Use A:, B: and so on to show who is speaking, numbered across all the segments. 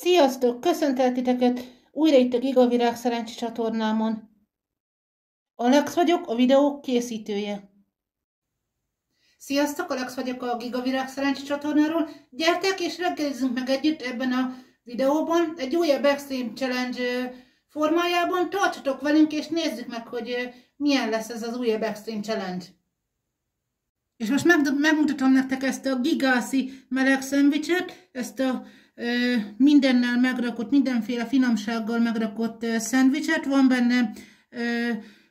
A: Sziasztok! Köszöntelek titeket újra itt a Gigavirág Szerencsi csatornámon. Alex vagyok, a videók készítője. Sziasztok! Alex vagyok a Gigavirág Szerencsi csatornáról. Gyertek és reggelizzünk meg együtt ebben a videóban, egy újabb Extreme Challenge formájában. Tartsatok velünk és nézzük meg, hogy milyen lesz ez az újabb Extreme Challenge. És most megmutatom nektek ezt a gigászi meleg szendvicset, ezt a mindennel megrakott, mindenféle finomsággal megrakott szendvicset. Van benne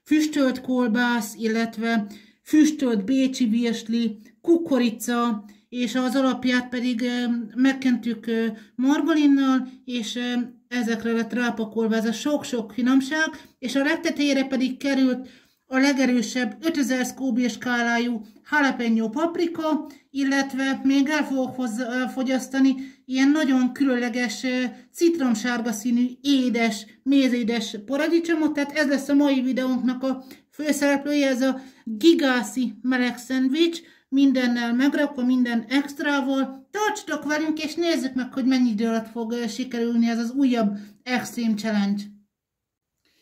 A: füstölt kolbász, illetve füstölt bécsi virsli, kukorica, és az alapját pedig megkentük margarinnal, és ezekre lett rápakolva ez a sok-sok finomság, és a legtetejére pedig került a legerősebb 5000 Scoville skálájú jalapeno paprika, illetve még el fogok fogyasztani ilyen nagyon különleges citromsárga színű édes, mézédes paradicsomot, tehát ez lesz a mai videónknak a főszereplője, ez a gigászi meleg szendvics, mindennel megrakva, minden extrával. Tartsatok velünk és nézzük meg, hogy mennyi idő alatt fog sikerülni ez az újabb Extreme Challenge.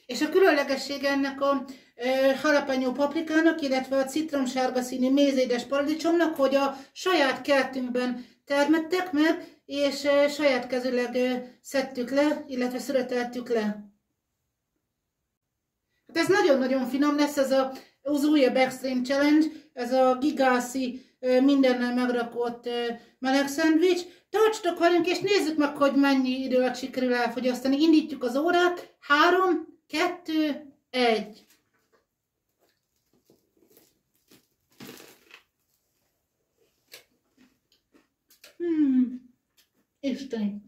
A: És a különlegessége ennek a jalapeno paprikának, illetve a citromsárga színű mézédes paradicsomnak, hogy a saját kertünkben termettek meg, és saját kezüleg szedtük le, illetve szöreteltük le. Hát ez nagyon-nagyon finom lesz, ez az újabb Extreme Challenge, ez a gigászi mindennel megrakott meleg szendvics. Tartsatok velünk és nézzük meg, hogy mennyi idő alatt sikerül elfogyasztani. Indítjuk az órát. 3, 2, 1. Isten.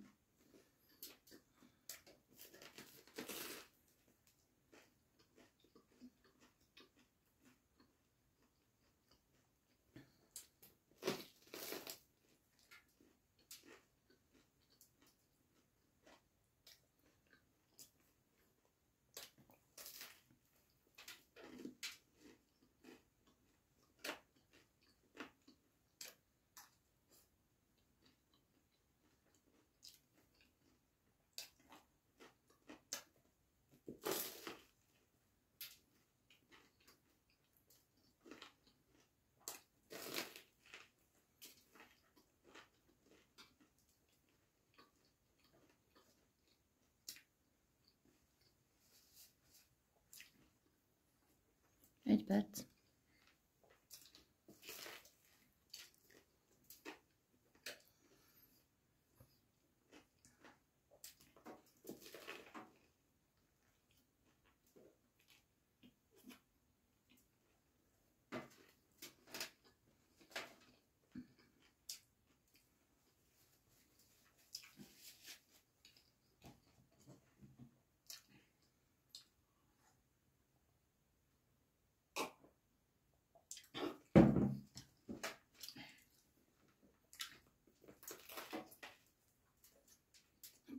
A: Egy perc.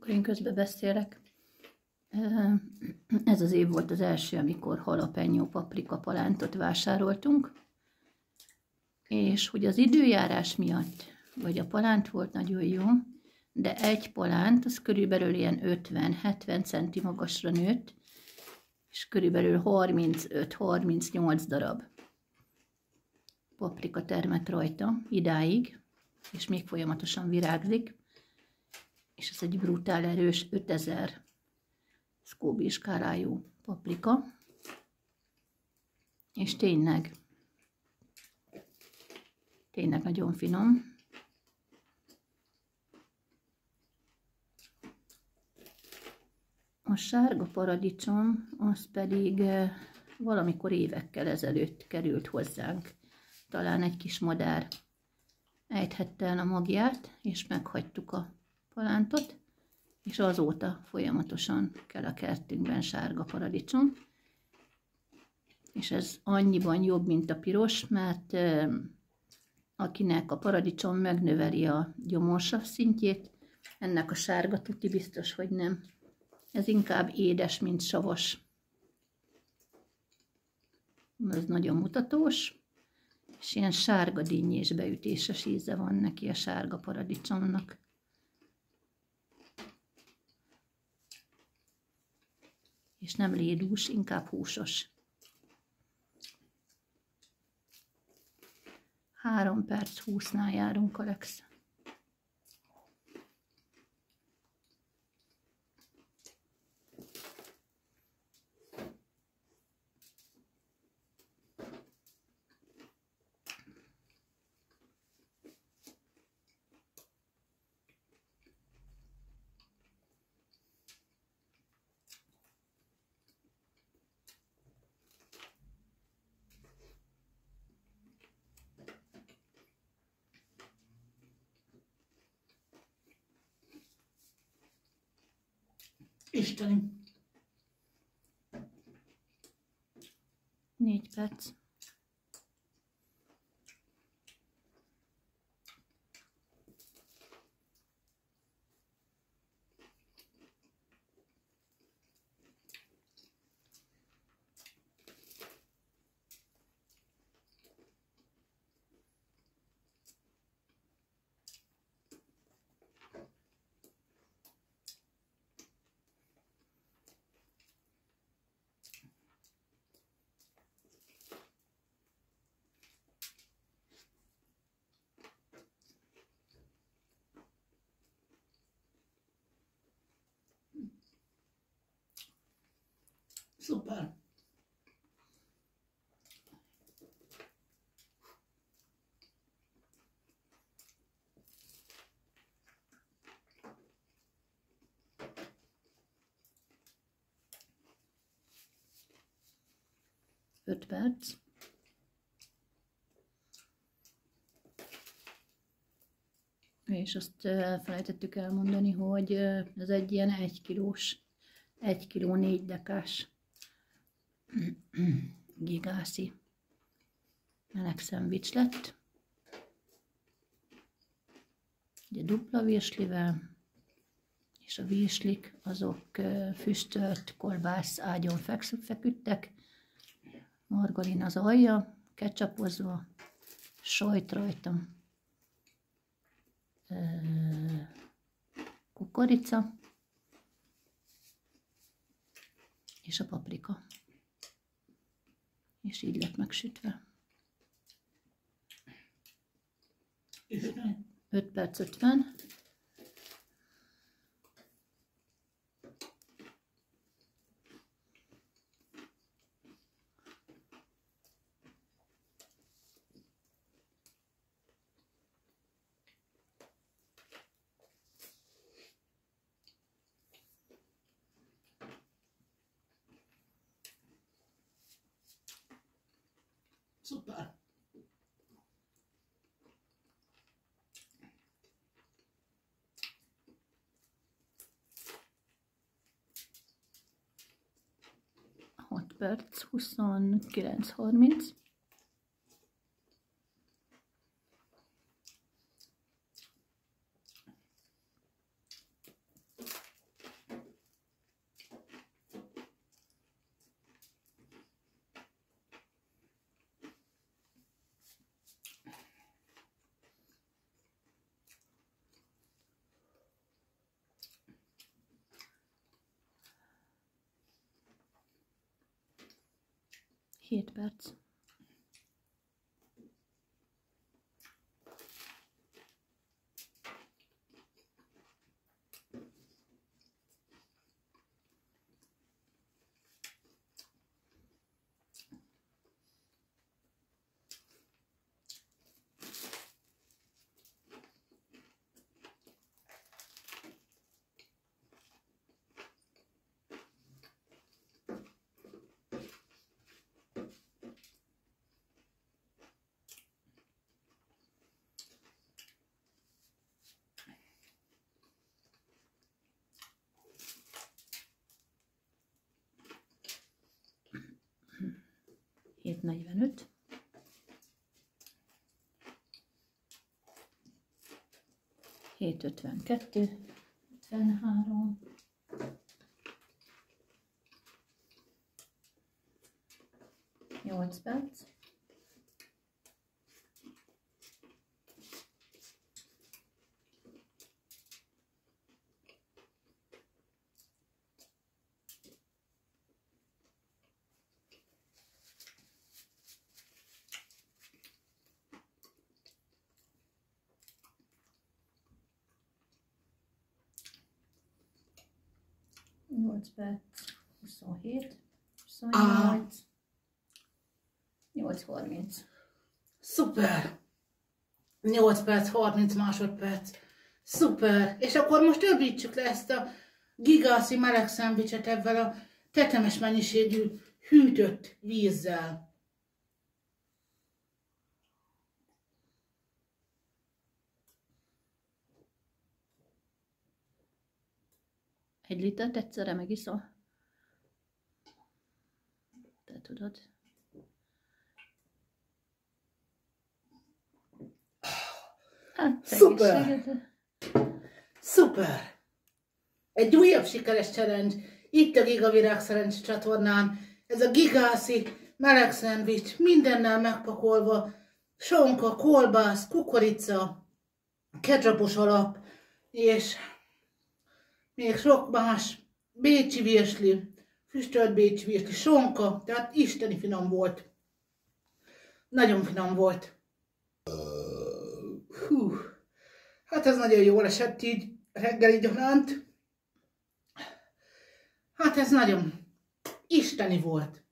A: Akkor én közben beszélek. Ez az év volt az első, amikor jalapeno paprika palántot vásároltunk, és hogy az időjárás miatt, vagy a palánt volt nagyon jó, de egy palánt, az körülbelül ilyen 50-70 centi magasra nőtt, és körülbelül 35-38 darab paprika termett rajta idáig, és még folyamatosan virágzik. És ez egy brutál erős 5000 Scoville skálájú paprika. És tényleg nagyon finom. A sárga paradicsom az pedig valamikor évekkel ezelőtt került hozzánk. Talán egy kis madár ejthette el a magját, és meghagytuk a palántot, és azóta folyamatosan kell a kertünkben sárga paradicsom. És ez annyiban jobb, mint a piros, mert akinek a paradicsom megnöveli a gyomorsav szintjét, ennek a sárga tuti biztos, hogy nem. Ez inkább édes, mint savas. Ez nagyon mutatós, és ilyen sárga dinnyés beütéses íze van neki a sárga paradicsomnak.
B: és nem lédús, inkább húsos. 3 perc 20-nál járunk, Alex.
A: Istenim!
B: 4 perc.
A: Szuper!
B: Öt perc. És azt elfelejtettük elmondani, hogy ez egy ilyen 1 kilós, 1 kiló 4 dekás gigászi meleg szendvics lett. Ugye dupla virslivel, és a virslik azok füstölt kolbász ágyon feküdtek, margarin az alja, ketchupozva, sajt rajta, kukorica és a paprika. És így lett megsütve. 5 perc 50.
A: Szuper!
B: Perc, 29-30. Hét perc. Hét 45. Hét 52. 53. 8 perc. 8 perc, 27, 28, 8:30.
A: Szuper! 8 perc, 30 másodperc. Szuper! És akkor most öblítsük le ezt a gigászi meleg szendvicset ebben a tetemes mennyiségű hűtött vízzel.
B: 1 litert egyszerre megiszol? Te tudod. Hát,
A: szuper! Szuper! Egy újabb sikeres challenge itt a Giga Virág Szerencs csatornán. Ez a gigászi meleg szendvics, mindennel megpakolva. Sonka, kolbász, kukorica, ketchupos alap, és még sok más, bécsi virsli, füstölt bécsi virsli, sonka, tehát isteni finom volt. Nagyon finom volt. Hú, hát ez nagyon jól esett így reggeli gyanánt. Hát ez nagyon isteni volt.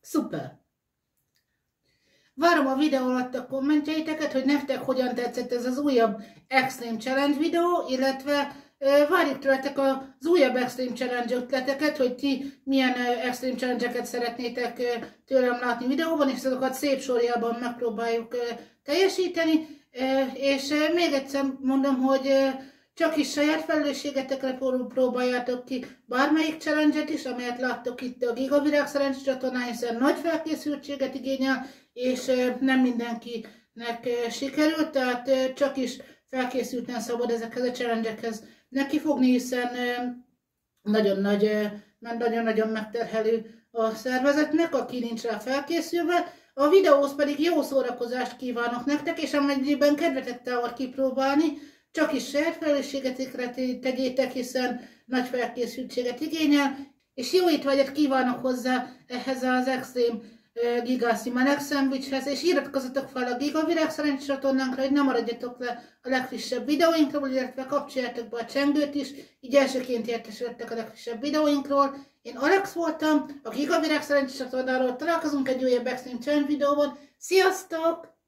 A: Szuper. Várom a videó alatt a kommentjeiteket, hogy nektek hogyan tetszett ez az újabb Extreme Challenge videó, illetve várjuk tőletek az újabb Extreme Challenge ötleteket, hogy ti milyen Extreme Challenge-eket szeretnétek tőlem látni videóban, és azokat szép sorjában megpróbáljuk teljesíteni. És még egyszer mondom, hogy csak is saját felelősségetekre próbáljátok ki bármelyik challenge-et is, amelyet láttok itt a Giga Virág Szerencs csatornán, hiszen nagy felkészültséget igényel, és nem mindenkinek sikerült, tehát csak is felkészülten szabad ezekhez a challenge-ekhez nekifogni, hiszen nagyon-nagyon megterhelő a szervezetnek, aki nincs rá felkészülve. A videóhoz pedig jó szórakozást kívánok nektek, és amennyiben kedvetek távol kipróbálni, csak is saját felelősségetekre tegyétek, hiszen nagy felkészültséget igényel, és jó étvágyat kívánok hozzá ehhez az Extreme gigászi meleg szendvicshez, és iratkozzatok fel a Giga Virág Szerencs csatornánkra, hogy ne maradjatok le a legfrissebb videóinkról, illetve kapcsoljátok be a csengőt is, így elsőként értesültek a legfrissebb videóinkról. Én Alex voltam, a Giga Virág Szerencs csatornáról, találkozunk egy újabb Extreme Challenge videóban. Sziasztok!